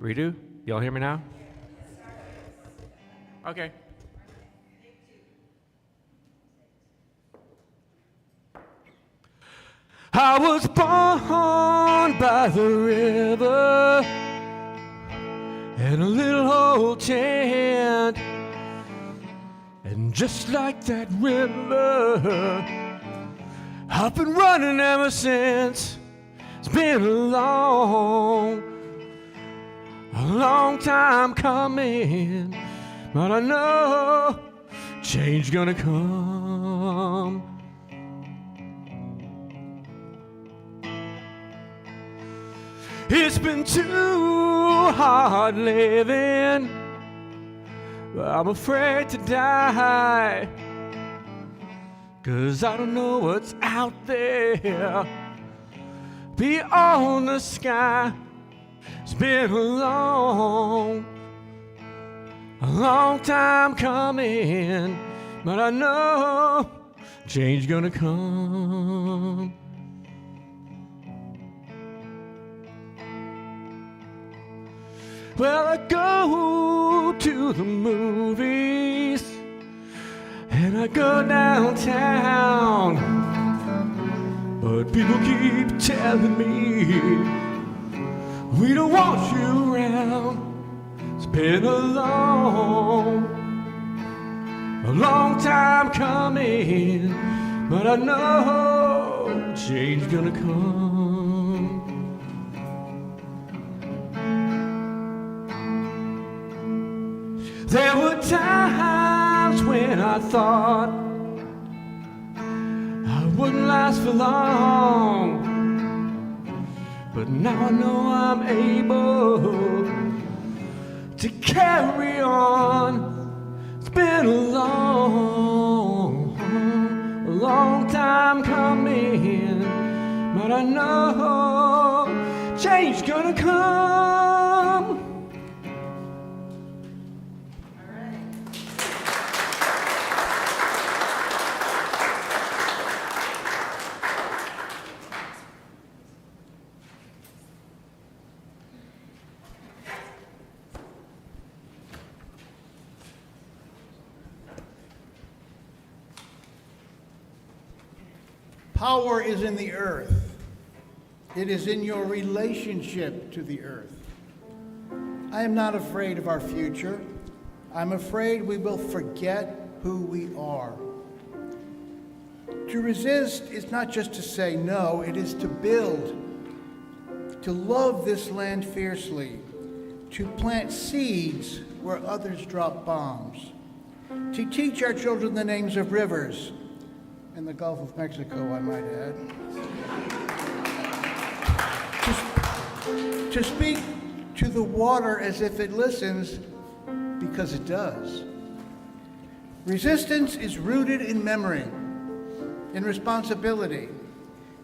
Redo? Y'all hear me now? Okay. I was born by the river in a little old tent, and just like that river, I've been running ever since. It's been a long time coming, but I know change gonna come. It's been too hard living, but I'm afraid to die, 'cause I don't know what's out there beyond the sky. It's been a long time coming, but I know change gonna come. Well, I go to the movies and I go downtown, but people keep telling me we don't want you around. It's been a long time coming, but I know change gonna come. There were times when I thought I wouldn't last for long, but now I know I'm able to carry on. It's been a long time coming, but I know change gonna come. Power is in the earth. It is in your relationship to the earth. I am not afraid of our future. I'm afraid we will forget who we are. To resist is not just to say no, it is to build, to love this land fiercely, to plant seeds where others drop bombs, to teach our children the names of rivers, in the Gulf of Mexico, I might add. To speak to the water as if it listens, because it does. Resistance is rooted in memory, in responsibility,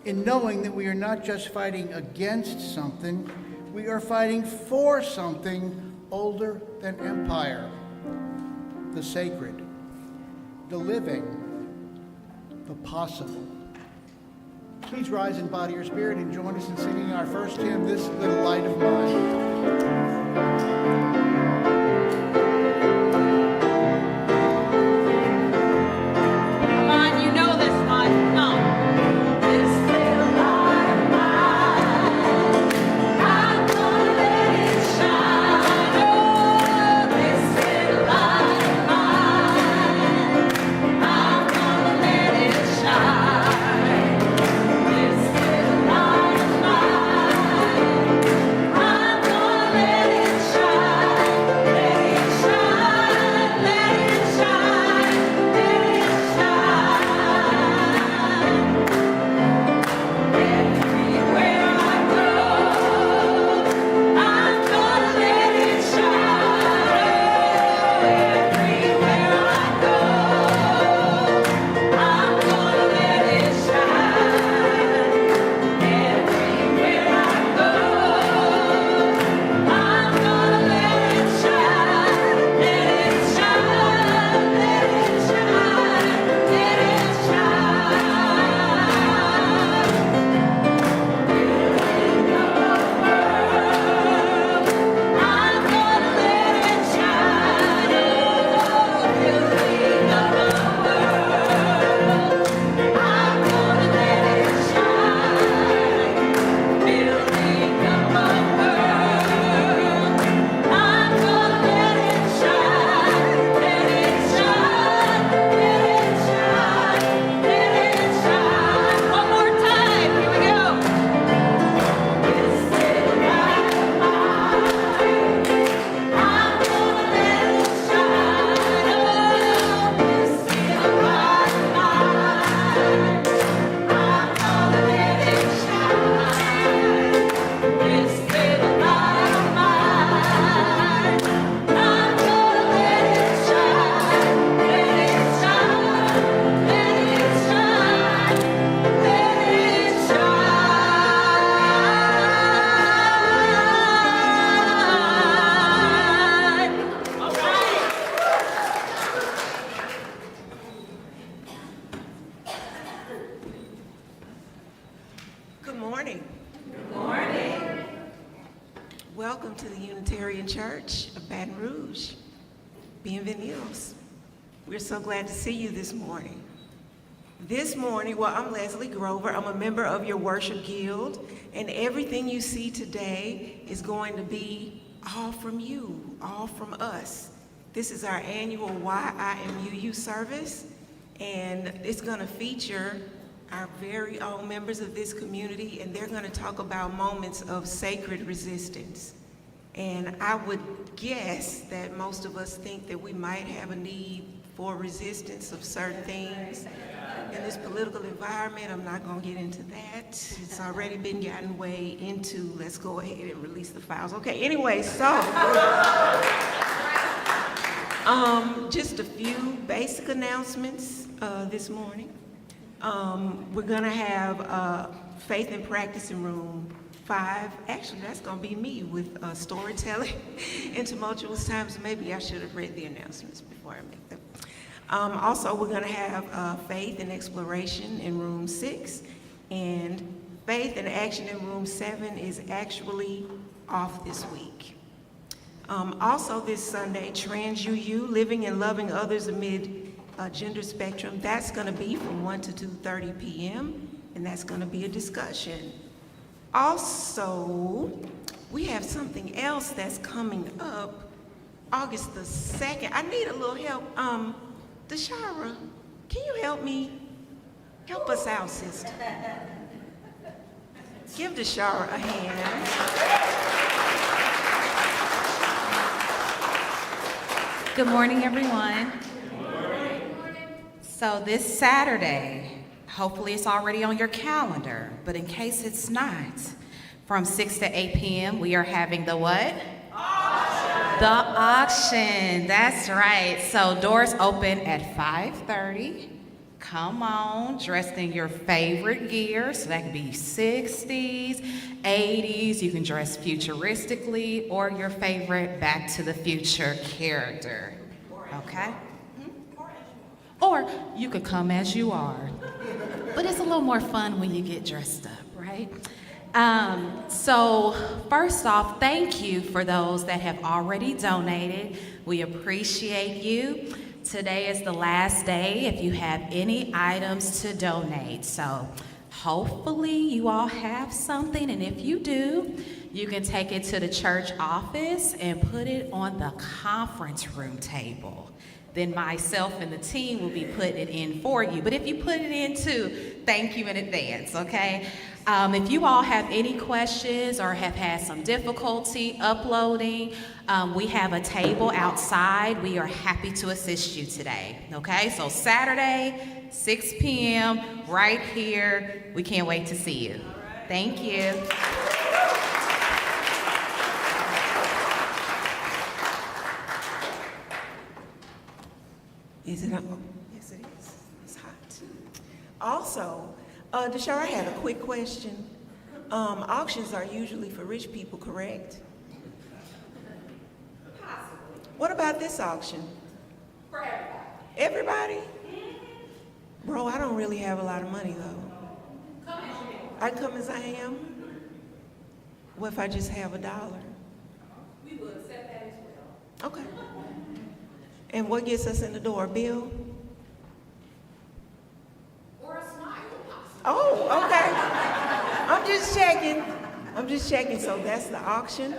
in knowing that we are not just fighting against something, we are fighting for something older than empire, the sacred, the living, the possible. Please rise in body or spirit and join us in singing our first hymn, This Little Light of Mine. I'm gonna Presbyterian Church of Baton Rouge. Bienvenidos. We're so glad to see you this morning. This morning, well, I'm Leslie Grover. I'm a member of your worship guild, and everything you see today is going to be all from you, all from us. This is our annual YIMUU service, and it's going to feature our very own members of this community, and they're going to talk about moments of sacred resistance. And I would guess that most of us think that we might have a need for resistance of certain things in this political environment. I'm not going to get into that. It's already been gotten way into. Let's go ahead and release the files. Okay, anyway, so just a few basic announcements this morning. We're going to have Faith and Practice in Room 5. Actually, that's going to be me with storytelling in tumultuous times. Maybe I should have read the announcements before I make them. Also, we're going to have Faith and Exploration in Room 6, and Faith and Action in Room 7 is actually off this week. Also this Sunday, Trans UU, Living and Loving Others Amid Gender Spectrum, that's going to be from 1 to 2:30 p.m., and that's going to be a discussion. Also, we have something else that's coming up August the 2nd. I need a little help. Deshara, can you help me? Help us out, sister. Give Deshara a hand. Good morning, everyone. So this Saturday, hopefully it's already on your calendar, but in case it's not, from 6 to 8 p.m., we are having the what? Auction. The auction, that's right. So doors open at 5:30. Come on, dressed in your favorite gear. So that could be 60s, 80s. You can dress futuristically or your favorite Back to the Future character, okay? Or you could come as you are. But it's a little more fun when you get dressed up, right? So first off, thank you for those that have already donated. We appreciate you. Today is the last day if you have any items to donate. So hopefully you all have something, and if you do, you can take it to the church office and put it on the conference room table. Then myself and the team will be putting it in for you. But if you put it in too, thank you in advance, okay? If you all have any questions or have had some difficulty uploading, we have a table outside. We are happy to assist you today, okay? So Saturday, 6 p.m., right here. We can't wait to see you. Thank you. Is it on? Yes, it is. It's hot. Also, Deshara, I had a quick question. Auctions are usually for rich people, correct? Possibly. What about this auction? For everybody. Everybody? Mm-hmm. Bro, I don't really have a lot of money, though. Come as you are. I come as I am? What if I just have $1? We will accept that as well. Okay. And what gets us in the door, Bill? Or a smile. Oh, okay. I'm just checking. So that's the auction.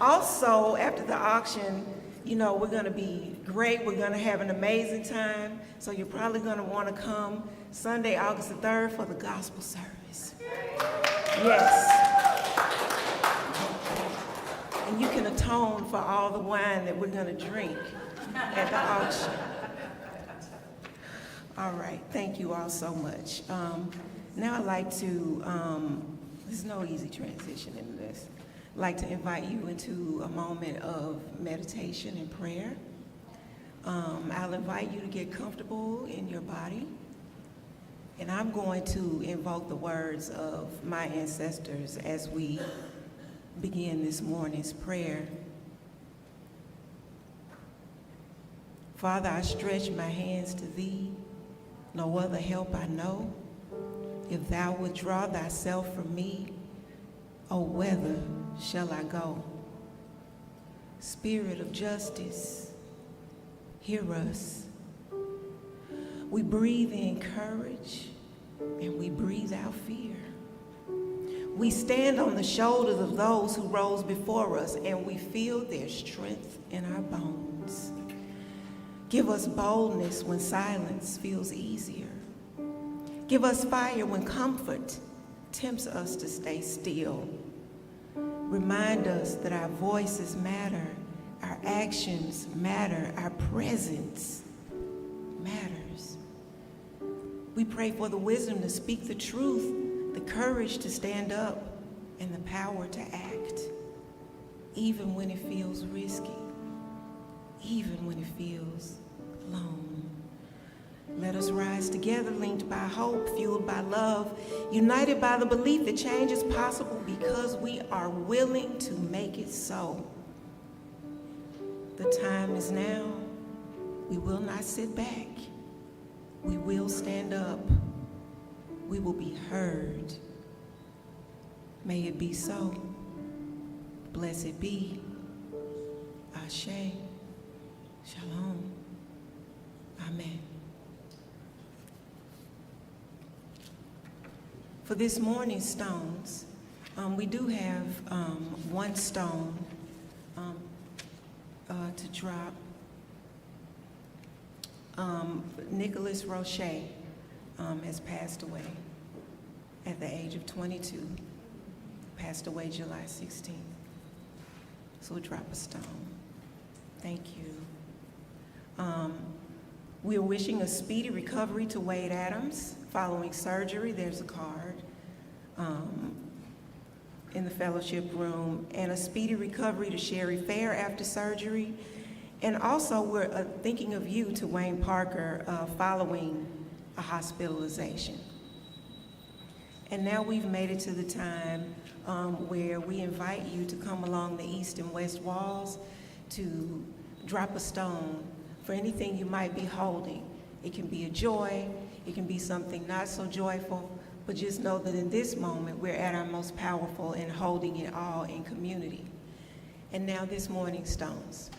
Also, after the auction, you know, we're going to be great. We're going to have an amazing time. So you're probably going to want to come Sunday, August the 3rd for the gospel service. Yes. And you can atone for all the wine that we're going to drink at the auction. All right, thank you all so much. Now I'd like to, there's no easy transition in this. I'd like to invite you into a moment of meditation and prayer. I'll invite you to get comfortable in your body. And I'm going to invoke the words of my ancestors as we begin this morning's prayer. Father, I stretch my hands to thee, no other help I know. If thou withdraw thyself from me, oh, whither shall I go? Spirit of justice, hear us. We breathe in courage and we breathe out fear. We stand on the shoulders of those who rose before us and we feel their strength in our bones. Give us boldness when silence feels easier. Give us fire when comfort tempts us to stay still. Remind us that our voices matter, our actions matter, our presence matters. We pray for the wisdom to speak the truth, the courage to stand up, and the power to act, even when it feels risky, even when it feels alone. Let us rise together, linked by hope, fueled by love, united by the belief that change is possible because we are willing to make it so. The time is now. We will not sit back. We will stand up. We will be heard. May it be so. Blessed be. Ashe. Shalom. Amen. For this morning's stones, we do have one stone to drop. Nicholas Roche has passed away at the age of 22. Passed away July 16th. So we'll drop a stone. Thank you. We're wishing a speedy recovery to Wade Adams following surgery. There's a card in the fellowship room, and a speedy recovery to Sherry Fair after surgery. And also we're thinking of you to Wayne Parker following a hospitalization. And now we've made it to the time where we invite you to come along the east and west walls to drop a stone for anything you might be holding. It can be a joy, it can be something not so joyful, but just know that in this moment we're at our most powerful in holding it all in community. And now this morning's stones.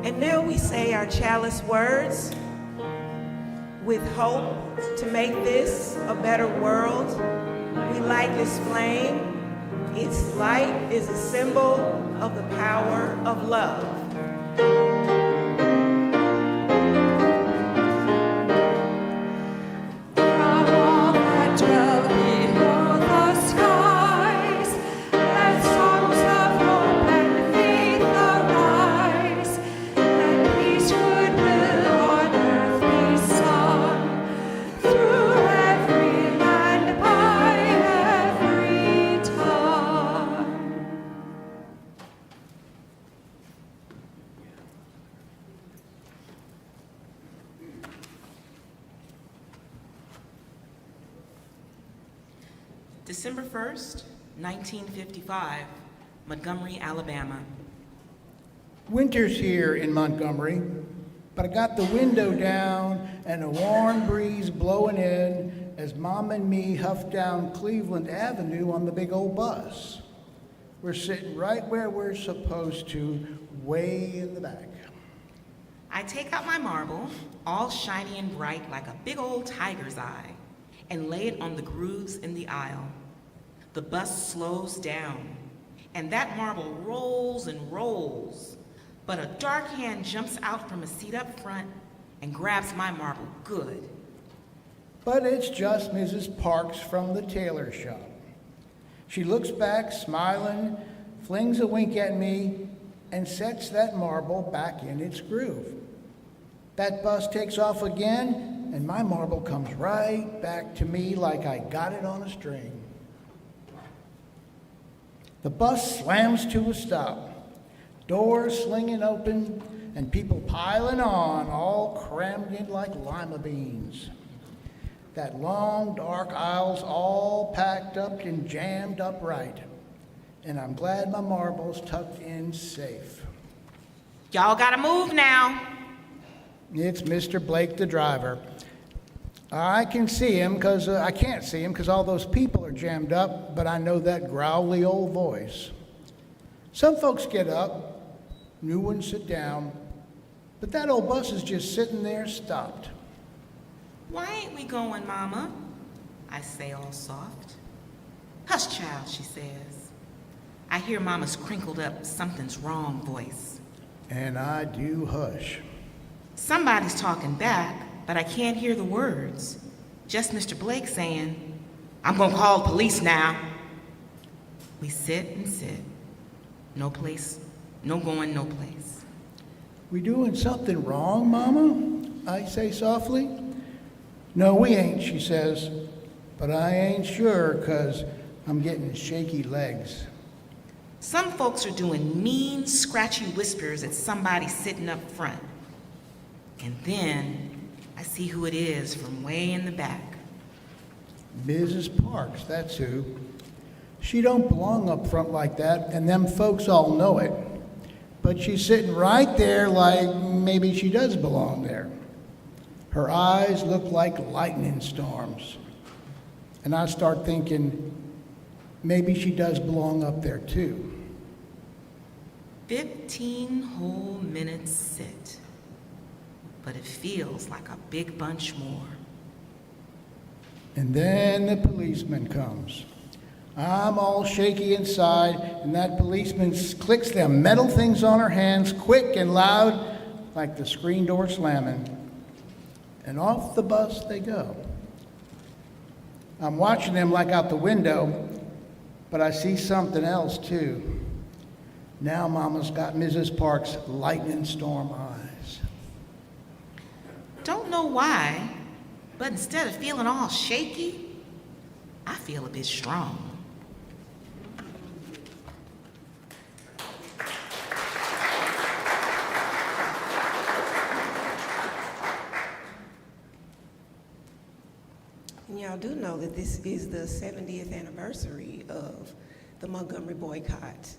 And now we say our chalice words with hope to make this a better world. We light this flame. Its light is a symbol of the power of love. Let songs of hope and faith arise. December 1st, 1955, Montgomery, Alabama. Winter's here in Montgomery, but I got the window down and a warm breeze blowing in as Mom and me huff down Cleveland Avenue on the big old bus. We're sitting right where we're supposed to, way in the back. I take out my marble, all shiny and bright like a big old tiger's eye, and lay it on the grooves in the aisle. The bus slows down, and that marble rolls and rolls, but a dark hand jumps out from a seat up front and grabs my marble good. But it's just Mrs. Parks from the tailor shop. She looks back, smiling, flings a wink at me, and sets that marble back in its groove. That bus takes off again, and my marble comes right back to me like I got it on a string. The bus slams to a stop, doors slinging open, and people piling on, all crammed in like lima beans. That long, dark aisle's all packed up and jammed up right, and I'm glad my marble's tucked in safe. Y'all gotta move now. It's Mr. Blake, the driver. I can see him because I can't see him because all those people are jammed up, but I know that growly old voice. Some folks get up, new ones sit down, but that old bus is just sitting there stopped. Why ain't we going, Mama? I say all soft. Hush, child, she says. I hear Mama's crinkled up something's wrong voice. And I do hush. Somebody's talking back, but I can't hear the words. Just Mr. Blake saying, I'm gonna call the police now. We sit and sit. No place, no going, no place. We doing something wrong, Mama? I say softly. No, we ain't, she says, but I ain't sure because I'm getting shaky legs. Some folks are doing mean, scratchy whispers at somebody sitting up front. And then I see who it is from way in the back. Mrs. Parks, that's who. She don't belong up front like that, and them folks all know it. But she's sitting right there like maybe she does belong there. Her eyes look like lightning storms. And I start thinking, maybe she does belong up there too. 15 whole minutes sit. But it feels like a big bunch more. And then the policeman comes. I'm all shaky inside, and that policeman clicks them metal things on her hands quick and loud, like the screen door slamming. And off the bus they go. I'm watching them like out the window, but I see something else too. Now Mama's got Mrs. Parks' lightning storm eyes. Don't know why, but instead of feeling all shaky, I feel a bit strong. And y'all do know that this is the 70th anniversary of the Montgomery boycott.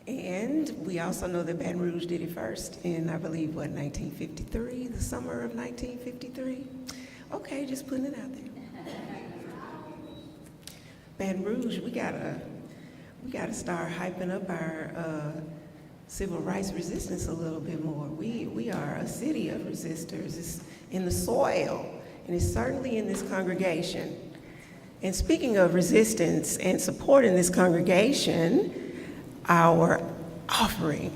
And we also know that Baton Rouge did it first in, I believe, 1953, the summer of 1953? Okay, just putting it out there. Baton Rouge, we gotta start hyping up our civil rights resistance a little bit more. We are a city of resistors. It's in the soil, and it's certainly in this congregation. And speaking of resistance and support in this congregation, our offering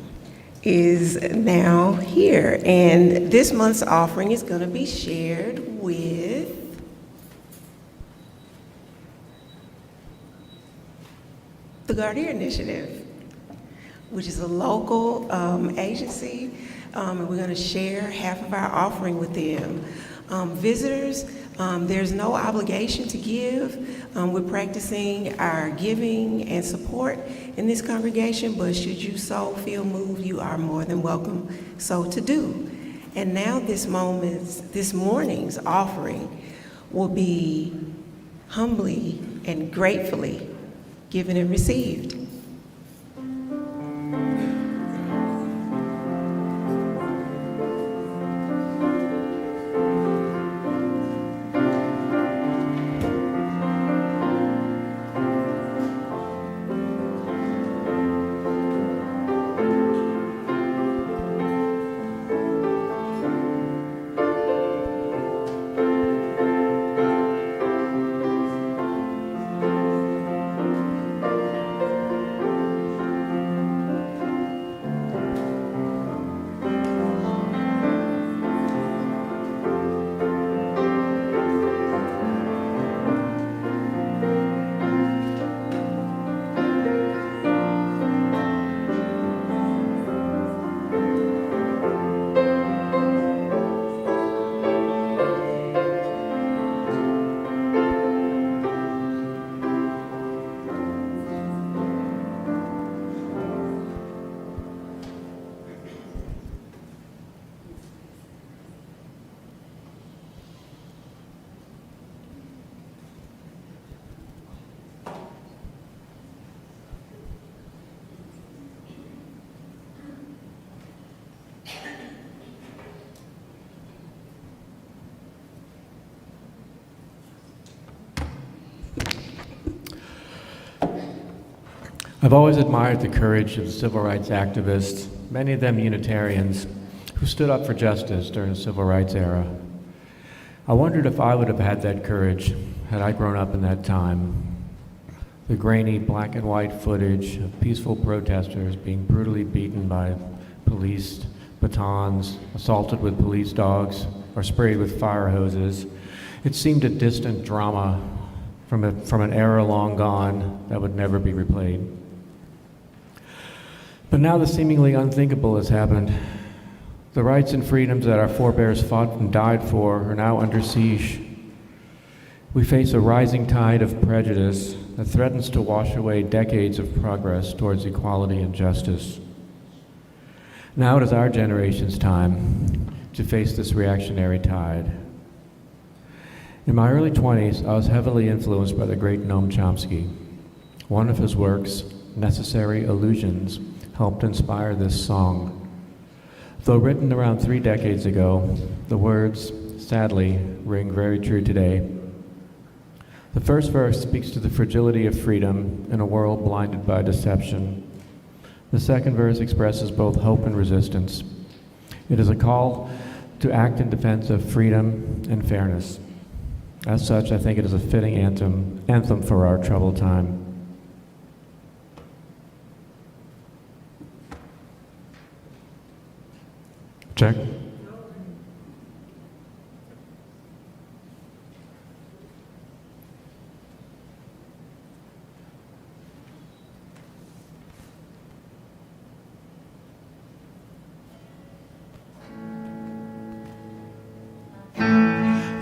is now here. And this month's offering is going to be shared with the Gardeer Initiative, which is a local agency, and we're going to share half of our offering with them. Visitors, there's no obligation to give. We're practicing our giving and support in this congregation, but should you so feel moved, you are more than welcome so to do. And now this morning's offering will be humbly and gratefully given and received. I've always admired the courage of the civil rights activists, many of them Unitarians, who stood up for justice during the civil rights era. I wondered if I would have had that courage had I grown up in that time. The grainy black and white footage of peaceful protesters being brutally beaten by police batons, assaulted with police dogs, or sprayed with fire hoses, it seemed a distant drama from an era long gone that would never be replayed. But now the seemingly unthinkable has happened. The rights and freedoms that our forebears fought and died for are now under siege. We face a rising tide of prejudice that threatens to wash away decades of progress towards equality and justice. Now it is our generation's time to face this reactionary tide. In my early 20s, I was heavily influenced by the great Noam Chomsky. One of his works, Necessary Illusions, helped inspire this song. Though written around 3 decades ago, the words, sadly, ring very true today. The first verse speaks to the fragility of freedom in a world blinded by deception. The second verse expresses both hope and resistance. It is a call to act in defense of freedom and fairness. As such, I think it is a fitting anthem for our troubled time. Check.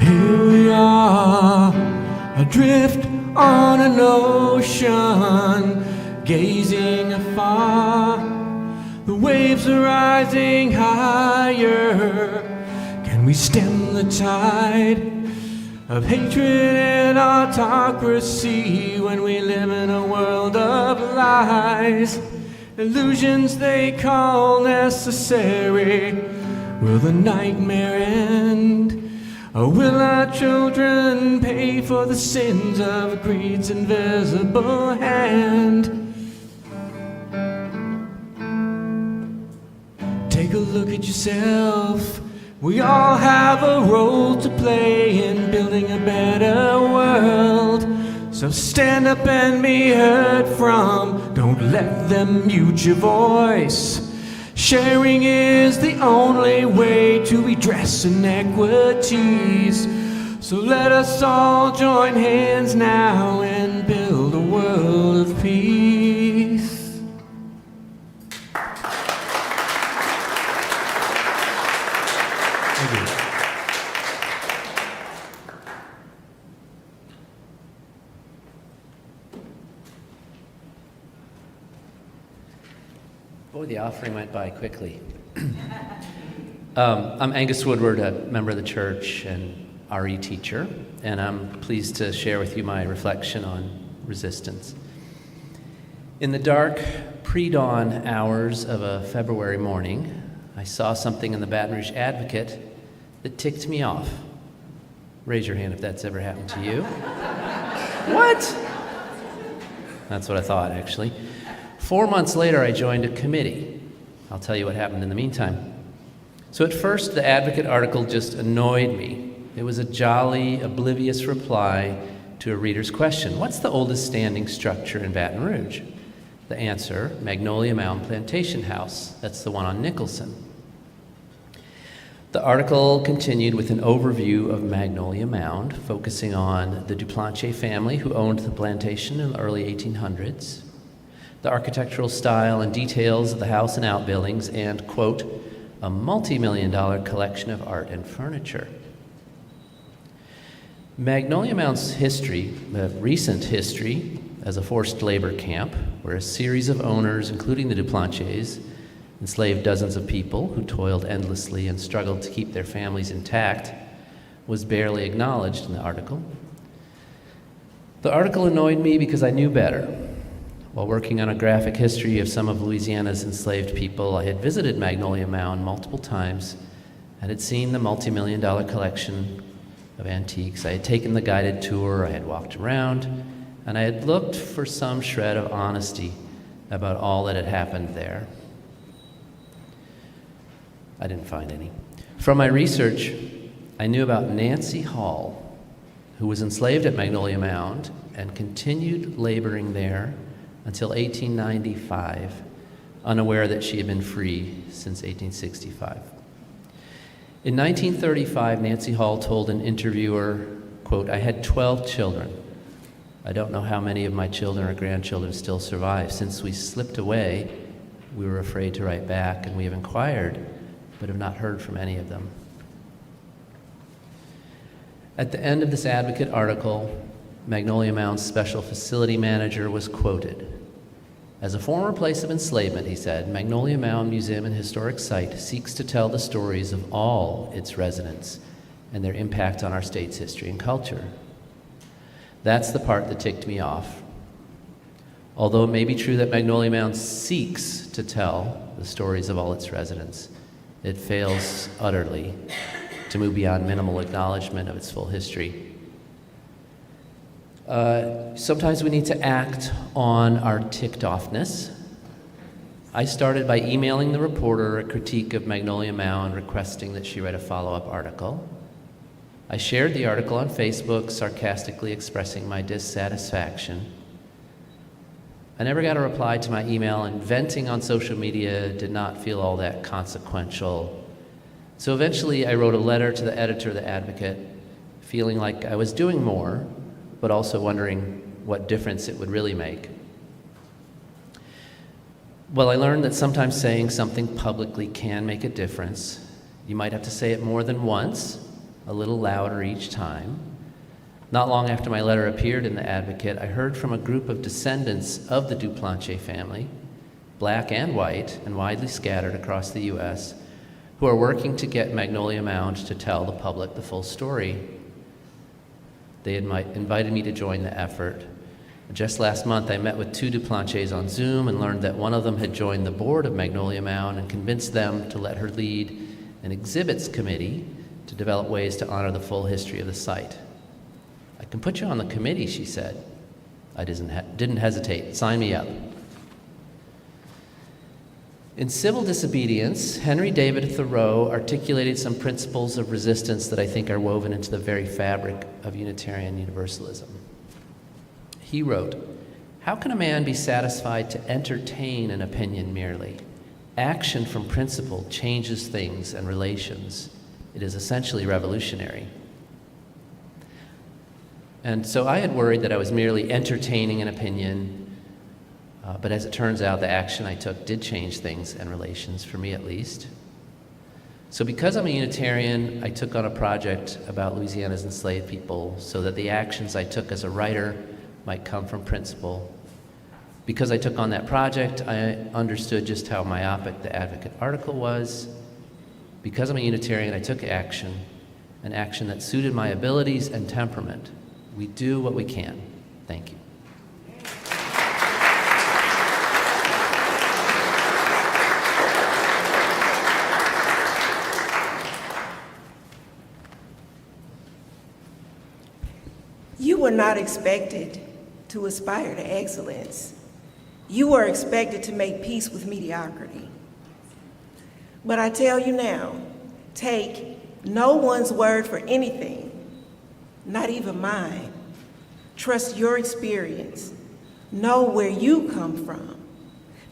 Here we are, adrift on an ocean, gazing afar. The waves are rising higher. Can we stem the tide of hatred and autocracy when we live in a world of lies? Illusions they call necessary. Will the nightmare end? Or will our children pay for the sins of greed's invisible hand? Take a look at yourself. We all have a role to play in building a better world. So stand up and be heard from. Don't let them mute your voice. Sharing is the only way to redress inequities. So let us all join hands now and build a world of peace. Boy, the offering went by quickly. I'm Angus Woodward, a member of the church, and RE teacher, and I'm pleased to share with you my reflection on resistance. In the dark, pre-dawn hours of a February morning, I saw something in the Baton Rouge Advocate that ticked me off. Raise your hand if that's ever happened to you. What? That's what I thought, actually. 4 months later, I joined a committee. I'll tell you what happened in the meantime. So at first, the Advocate article just annoyed me. It was a jolly, oblivious reply to a reader's question. What's the oldest standing structure in Baton Rouge? The answer, Magnolia Mound Plantation House. That's the one on Nicholson. The article continued with an overview of Magnolia Mound, focusing on the Duplantier family who owned the plantation in the early 1800s, the architectural style and details of the house and outbuildings, and, quote, a multi-million-dollar collection of art and furniture. Magnolia Mound's history, recent history, as a forced labor camp, where a series of owners, including the Duplantiers, enslaved dozens of people who toiled endlessly and struggled to keep their families intact, was barely acknowledged in the article. The article annoyed me because I knew better. While working on a graphic history of some of Louisiana's enslaved people, I had visited Magnolia Mound multiple times and had seen the multi-million-dollar collection of antiques. I had taken the guided tour, I had walked around, and I had looked for some shred of honesty about all that had happened there. I didn't find any. From my research, I knew about Nancy Hall, who was enslaved at Magnolia Mound and continued laboring there until 1895, unaware that she had been free since 1865. In 1935, Nancy Hall told an interviewer, quote, I had 12 children. I don't know how many of my children or grandchildren still survive. Since we slipped away, we were afraid to write back, and we have inquired, but have not heard from any of them. At the end of this Advocate article, Magnolia Mound's special facility manager was quoted. As a former place of enslavement, he said, Magnolia Mound Museum and Historic Site seeks to tell the stories of all its residents and their impact on our state's history and culture. That's the part that ticked me off. Although it may be true that Magnolia Mound seeks to tell the stories of all its residents, it fails utterly to move beyond minimal acknowledgement of its full history. Sometimes we need to act on our ticked offness. I started by emailing the reporter a critique of Magnolia Mound, requesting that she write a follow-up article. I shared the article on Facebook, sarcastically expressing my dissatisfaction. I never got a reply to my email, and venting on social media did not feel all that consequential. So eventually I wrote a letter to the editor of the Advocate, feeling like I was doing more, but also wondering what difference it would really make. Well, I learned that sometimes saying something publicly can make a difference. You might have to say it more than once, a little louder each time. Not long after my letter appeared in the Advocate, I heard from a group of descendants of the Duplantier family, black and white and widely scattered across the U.S., who are working to get Magnolia Mound to tell the public the full story. They invited me to join the effort. Just last month, I met with 2 Duplantiers on Zoom and learned that one of them had joined the board of Magnolia Mound and convinced them to let her lead an exhibits committee to develop ways to honor the full history of the site. I can put you on the committee, she said. I didn't hesitate. Sign me up. In Civil Disobedience, Henry David Thoreau articulated some principles of resistance that I think are woven into the very fabric of Unitarian Universalism. He wrote, "How can a man be satisfied to entertain an opinion merely? Action from principle changes things and relations. It is essentially revolutionary." And so I had worried that I was merely entertaining an opinion, but as it turns out, the action I took did change things and relations, for me at least. So because I'm a Unitarian, I took on a project about Louisiana's enslaved people so that the actions I took as a writer might come from principle. Because I took on that project, I understood just how myopic the Advocate article was. Because I'm a Unitarian, I took action. an action that suited my abilities and temperament. We do what we can. Thank you. You were not expected to aspire to excellence. You were expected to make peace with mediocrity. But I tell you now, take no one's word for anything, not even mine. Trust your experience. Know where you come from.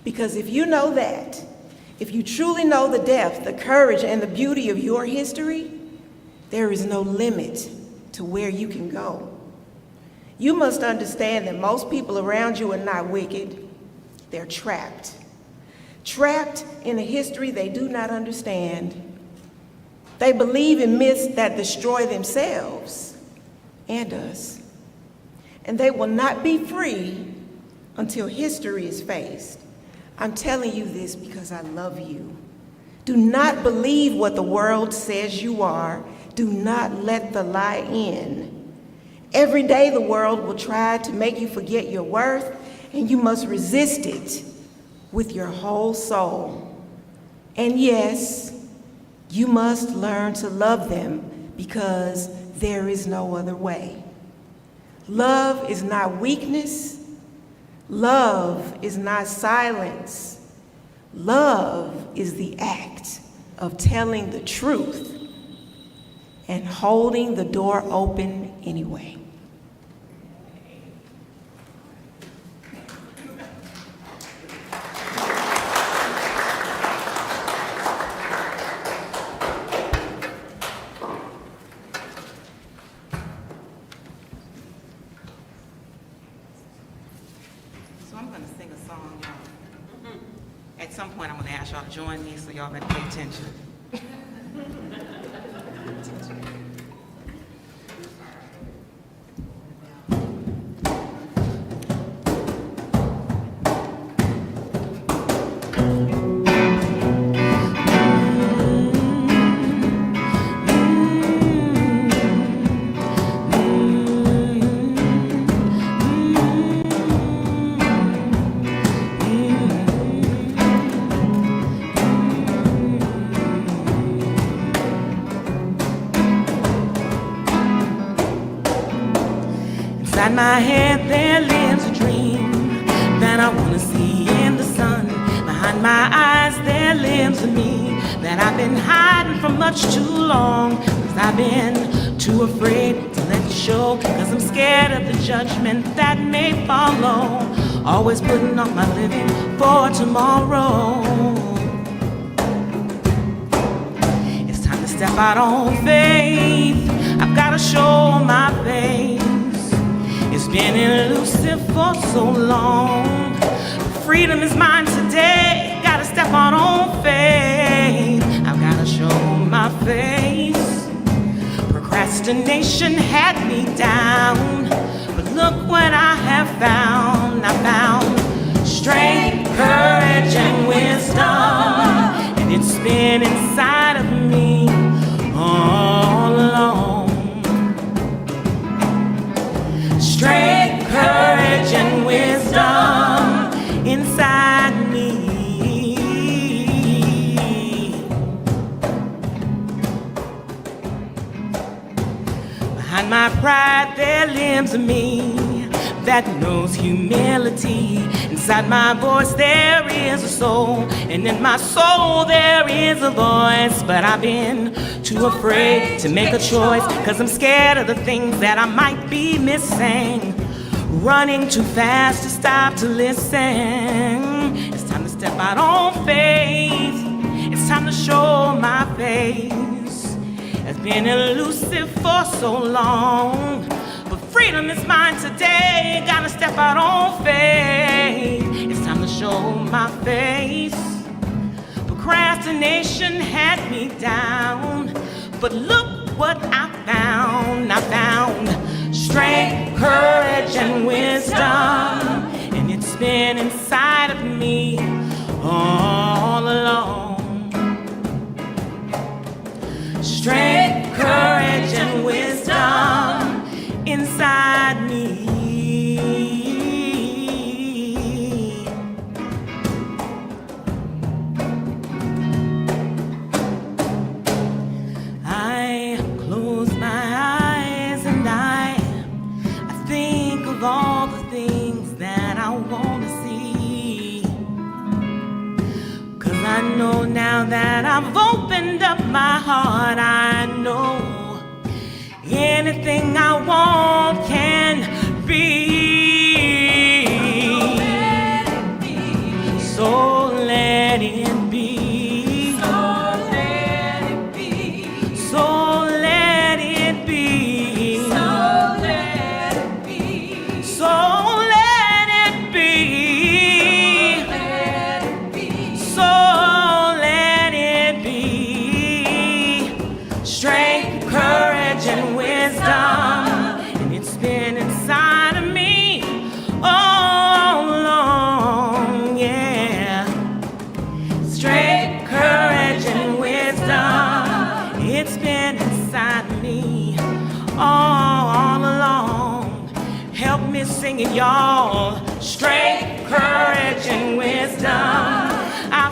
Because if you know that, if you truly know the depth, the courage, and the beauty of your history, there is no limit to where you can go. You must understand that most people around you are not wicked. They're trapped. Trapped in a history they do not understand. They believe in myths that destroy themselves and us. And they will not be free until history is faced. I'm telling you this because I love you. Do not believe what the world says you are. Do not let the lie in. Every day the world will try to make you forget your worth, and you must resist it with your whole soul. And yes, you must learn to love them because there is no other way. Love is not weakness. Love is not silence. Love is the act of telling the truth and holding the door open anyway. So I'm going to sing a song, y'all. At some point, I'm going to ask y'all to join me, so y'all better pay attention. Inside my head there lives a dream that I want to see in the sun. Behind my eyes there lives a me that I've been hiding for much too long. Cause I've been too afraid to let it show. Cause I'm scared of the judgment that may follow. Always putting off my living for tomorrow. It's time to step out on faith. I've gotta show my face. It's been elusive for so long. Freedom is mine today. Gotta step out on faith. I've gotta show my face. Procrastination had me down, but look what I have found. I found strength, courage, and wisdom, and it's been inside of me all along. Strength, courage, and wisdom inside me. Behind my pride there lives a me that knows humility. Inside my voice there is a soul, and in my soul there is a voice. But I've been too afraid to make a choice, cause I'm scared of the things that I might be missing. Running too fast to stop to listen. It's time to step out on faith. It's time to show my face. It's been elusive for so long, but freedom is mine today. Gotta step out on faith. It's time to show my face. Procrastination had me down, but look what I found. I found strength, courage, and wisdom, and it's been inside of me all along. Strength, courage, inside me. I close my eyes and I think of all the things that I want to see. 'Cause I know now that I've opened up my heart, I know anything I want can be. So let it be. So let it be. So let it be. So let it be. So let it be. So let it be. Strength, courage, and wisdom, and it's been inside of me all along, yeah. Strength, courage, and wisdom, it's been inside of me all along. Help me sing it, y'all. Strength, courage, and wisdom I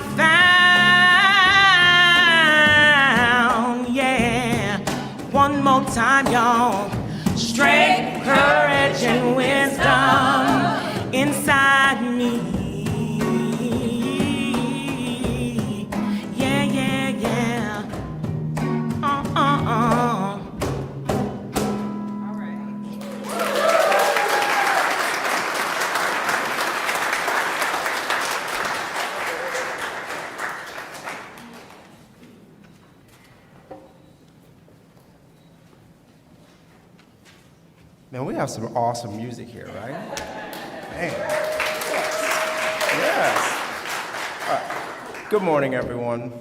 found, yeah. One more time, y'all. Strength, courage, and wisdom inside me. Yeah, yeah, yeah. All right. Man, we have some awesome music here, right? Man. Yes. All right. Good morning, everyone.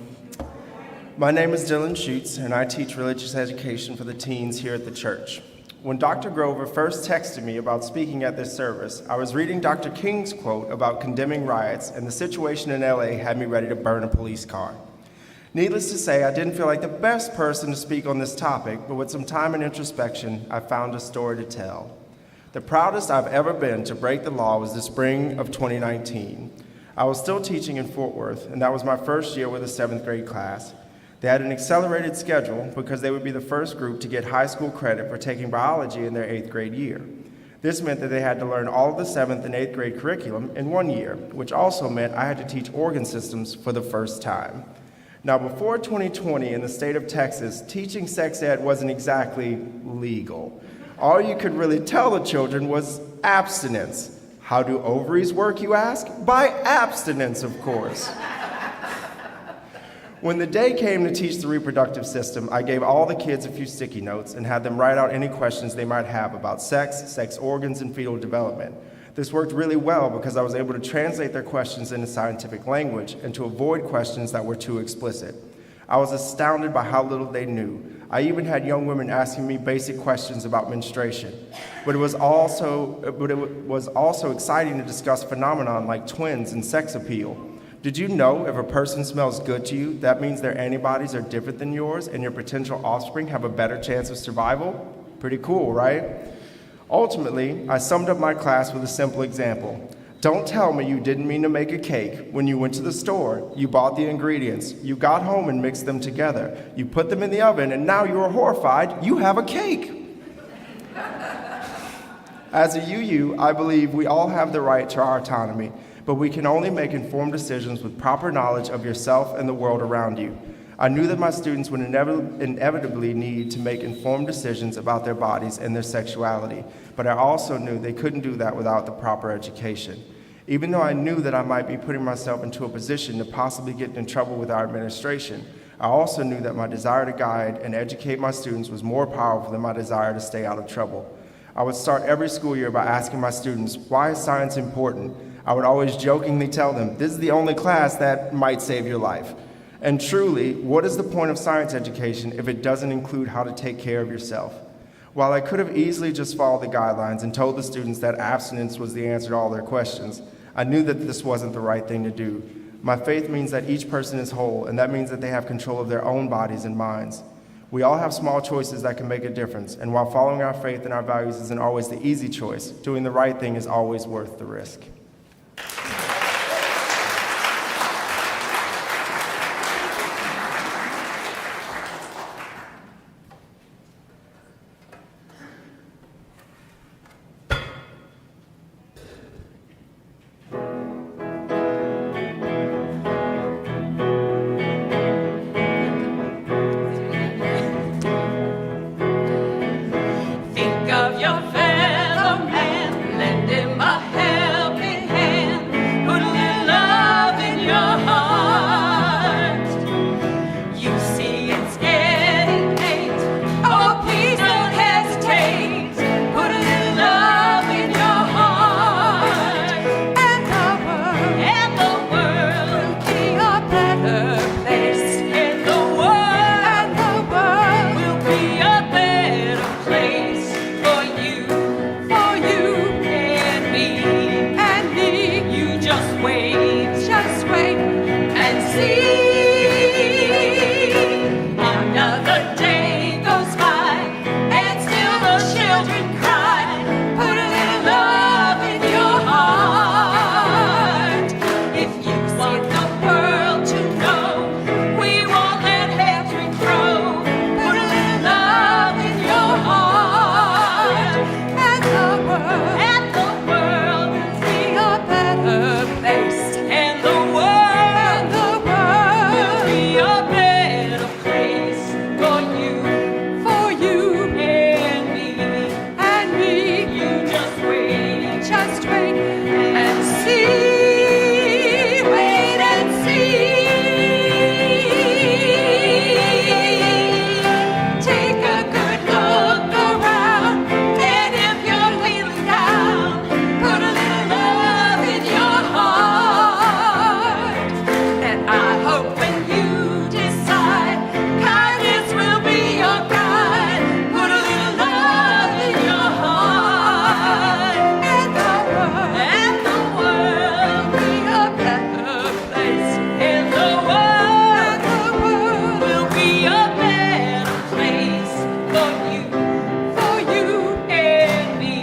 My name is Dylan Schutz, and I teach religious education for the teens here at the church. When Dr. Grover first texted me about speaking at this service, I was reading Dr. King's quote about condemning riots, and the situation in LA had me ready to burn a police car. Needless to say, I didn't feel like the best person to speak on this topic, but with some time and introspection, I found a story to tell. The proudest I've ever been to break the law was the spring of 2019. I was still teaching in Fort Worth, and that was my first year with a 7th grade class. They had an accelerated schedule because they would be the first group to get high school credit for taking biology in their 8th grade year. This meant that they had to learn all of the 7th and 8th grade curriculum in 1 year, which also meant I had to teach organ systems for the first time. Now, before 2020 in the state of Texas, teaching sex ed wasn't exactly legal. All you could really tell the children was abstinence. How do ovaries work, you ask? By abstinence, of course. When the day came to teach the reproductive system, I gave all the kids a few sticky notes and had them write out any questions they might have about sex, sex organs, and fetal development. This worked really well because I was able to translate their questions into scientific language and to avoid questions that were too explicit. I was astounded by how little they knew. I even had young women asking me basic questions about menstruation. But it was also exciting to discuss phenomenon like twins and sex appeal. Did you know if a person smells good to you, that means their antibodies are different than yours and your potential offspring have a better chance of survival? Pretty cool, right? Ultimately, I summed up my class with a simple example. Don't tell me you didn't mean to make a cake. When you went to the store, you bought the ingredients, you got home and mixed them together, you put them in the oven, and now you are horrified, you have a cake. As a UU, I believe we all have the right to our autonomy, but we can only make informed decisions with proper knowledge of yourself and the world around you. I knew that my students would inevitably need to make informed decisions about their bodies and their sexuality, but I also knew they couldn't do that without the proper education. Even though I knew that I might be putting myself into a position to possibly get in trouble with our administration, I also knew that my desire to guide and educate my students was more powerful than my desire to stay out of trouble. I would start every school year by asking my students, why is science important? I would always jokingly tell them, this is the only class that might save your life. And truly, what is the point of science education if it doesn't include how to take care of yourself? While I could have easily just followed the guidelines and told the students that abstinence was the answer to all their questions, I knew that this wasn't the right thing to do. My faith means that each person is whole, and that means that they have control of their own bodies and minds. We all have small choices that can make a difference, and while following our faith and our values isn't always the easy choice, doing the right thing is always worth the risk. Think of your fellow man, lend him a helping hand, put a little love in your heart. You see it's getting late, oh please don't hesitate, put a little love in your heart. And the world will be a better place, and the world will be a better place for you and me. You just wait and see. Another day goes by and still the children cry. Put a little love in your heart. If you want the world to know, we won't let hatred grow. Put a little love in your heart, and the world will be a better place, and the world will be a better place for you and me. You just wait and see. Wait and see. Take a good look around, and if you're feeling down, put a little love in your heart. And I hope when you decide, kindness will be your guide. Put a little love in your heart, and the world will be a better place, and the world will be a better place for you and me.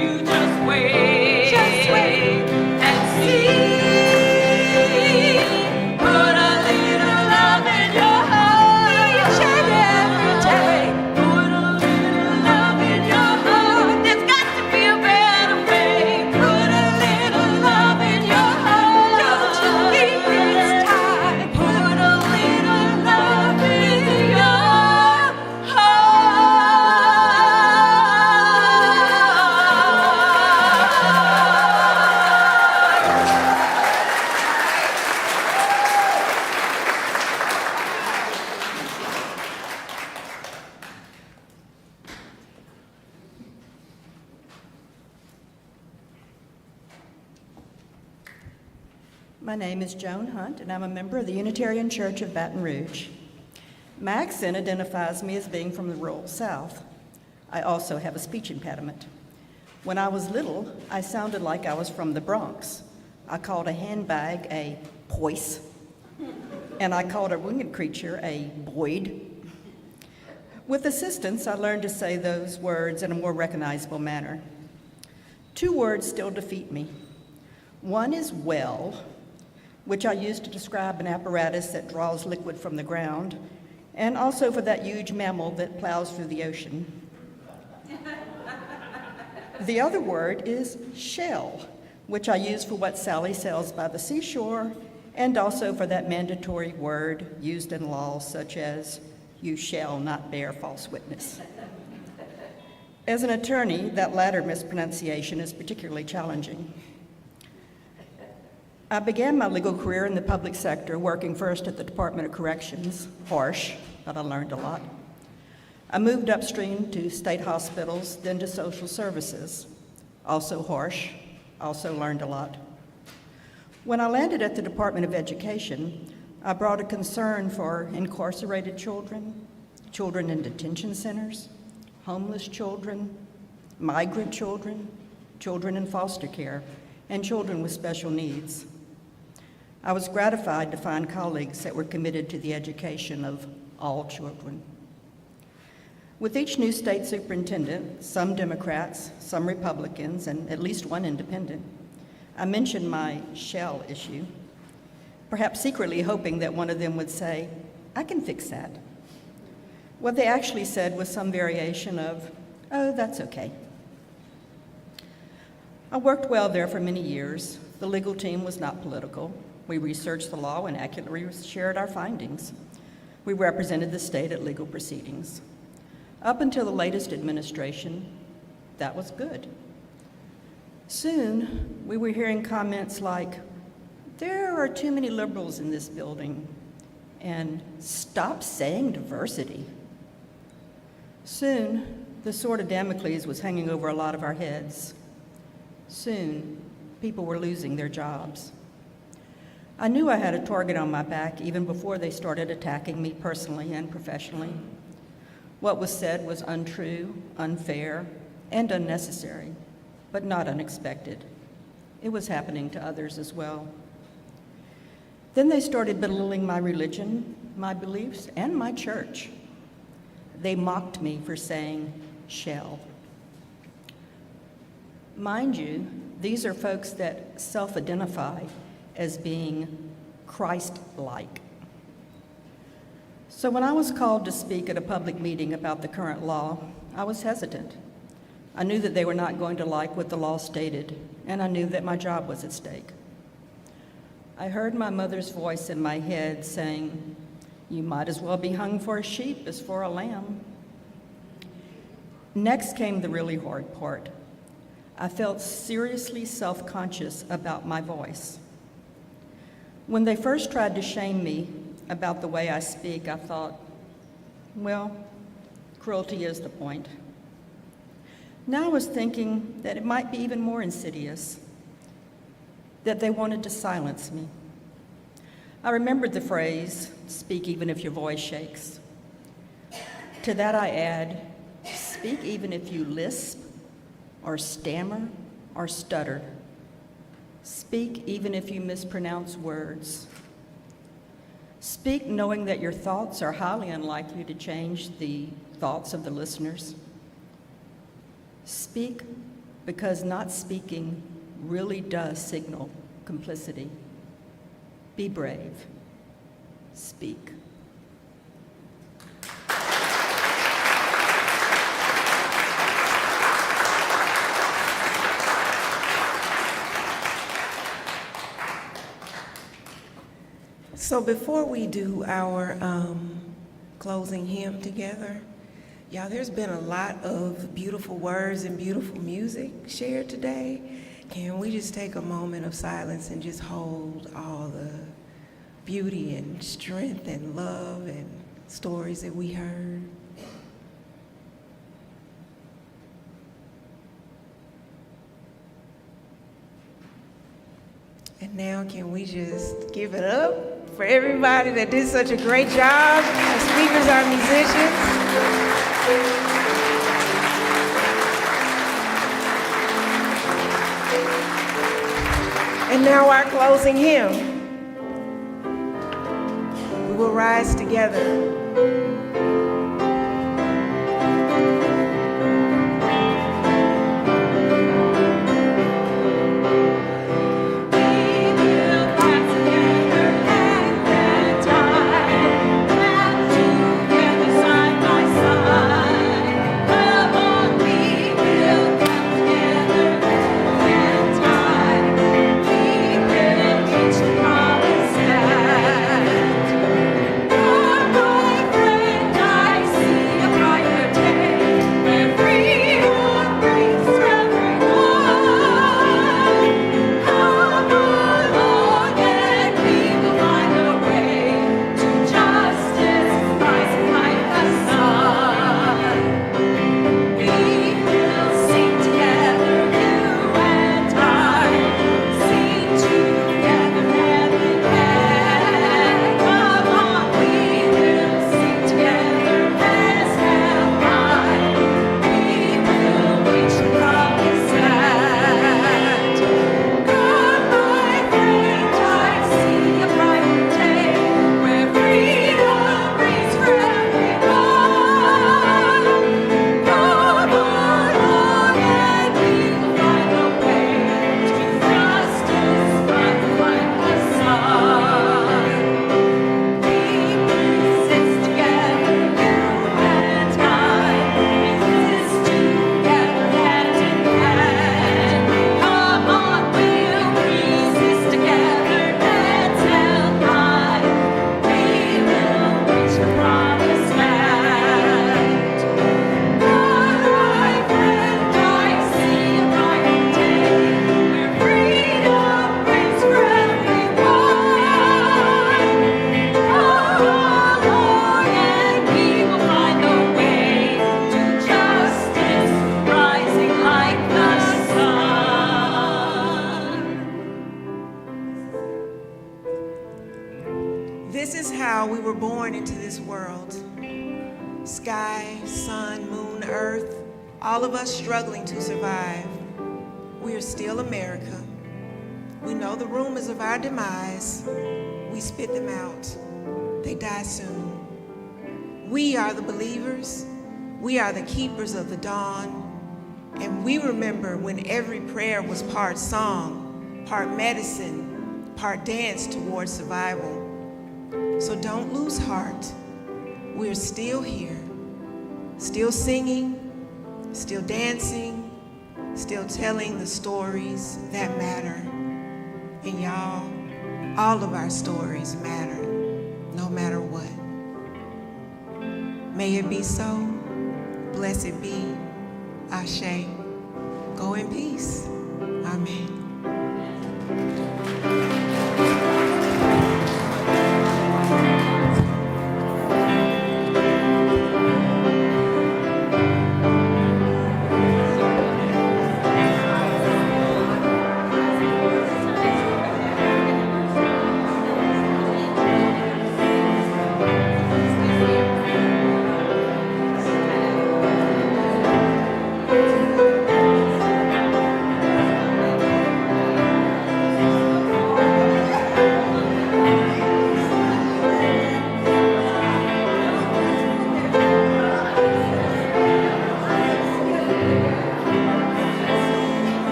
You just wait and see. Put a little love in your heart each and every day. Put a little love in your heart. There's got to be a better way. Put a little love in your heart. Don't you think it's time? Put a little love in your My name is Joan Hunt, and I'm a member of the Unitarian Church of Baton Rouge. My accent identifies me as being from the rural South. I also have a speech impediment. When I was little, I sounded like I was from the Bronx. I called a handbag a poise, and I called a winged creature a Boyd. With assistance, I learned to say those words in a more recognizable manner. Two words still defeat me. One is well, which I use to describe an apparatus that draws liquid from the ground, and also for that huge mammal that plows through the ocean. The other word is shall, which I use for what Sally sells by the seashore, and also for that mandatory word used in laws such as, you shall not bear false witness. As an attorney, that latter mispronunciation is particularly challenging. I began my legal career in the public sector, working first at the Department of Corrections, harsh, but I learned a lot. I moved upstream to state hospitals, then to social services, also harsh, also learned a lot. When I landed at the Department of Education, I brought a concern for incarcerated children, children in detention centers, homeless children, migrant children, children in foster care, and children with special needs. I was gratified to find colleagues that were committed to the education of all children. With each new state superintendent, some Democrats, some Republicans, and at least one independent, I mentioned my shell issue, perhaps secretly hoping that one of them would say, "I can fix that." What they actually said was some variation of, "Oh, that's okay." I worked well there for many years. The legal team was not political. We researched the law and accurately shared our findings. We represented the state at legal proceedings. Up until the latest administration, that was good. Soon, we were hearing comments like, "There are too many liberals in this building," and "Stop saying diversity." Soon, the sword of Damocles was hanging over a lot of our heads. Soon, people were losing their jobs. I knew I had a target on my back even before they started attacking me personally and professionally. What was said was untrue, unfair, and unnecessary, but not unexpected. It was happening to others as well. Then they started belittling my religion, my beliefs, and my church. They mocked me for saying shell. Mind you, these are folks that self-identify as being Christ-like. So when I was called to speak at a public meeting about the current law, I was hesitant. I knew that they were not going to like what the law stated, and I knew that my job was at stake. I heard my mother's voice in my head saying, "You might as well be hung for a sheep as for a lamb." Next came the really hard part. I felt seriously self-conscious about my voice. When they first tried to shame me about the way I speak, I thought, well, cruelty is the point. Now I was thinking that it might be even more insidious, that they wanted to silence me. I remembered the phrase, "Speak even if your voice shakes." To that I add, "Speak even if you lisp, or stammer, or stutter. Speak even if you mispronounce words. Speak knowing that your thoughts are highly unlikely to change the thoughts of the listeners. Speak because not speaking really does signal complicity. Be brave. Speak." So before we do our closing hymn together, y'all, there's been a lot of beautiful words and beautiful music shared today. Can we just take a moment of silence and just hold all the beauty and strength and love and stories that we heard? And now can we just give it up for everybody that did such a great job, our speakers, our musicians. And now our closing hymn. We will rise together. Friend born into this world. Sky, sun, moon, earth, all of us struggling to survive. We are still America. We know the rumors of our demise. We spit them out. They die soon. We are the believers. We are the keepers of the dawn. And we remember when every prayer was part song, part medicine, part dance towards survival. So don't lose heart. We're still here, still singing, still dancing, still telling the stories that matter. And y'all, all of our stories matter, no matter what. May it be so. Blessed be. Ashe. Go in peace. Amen.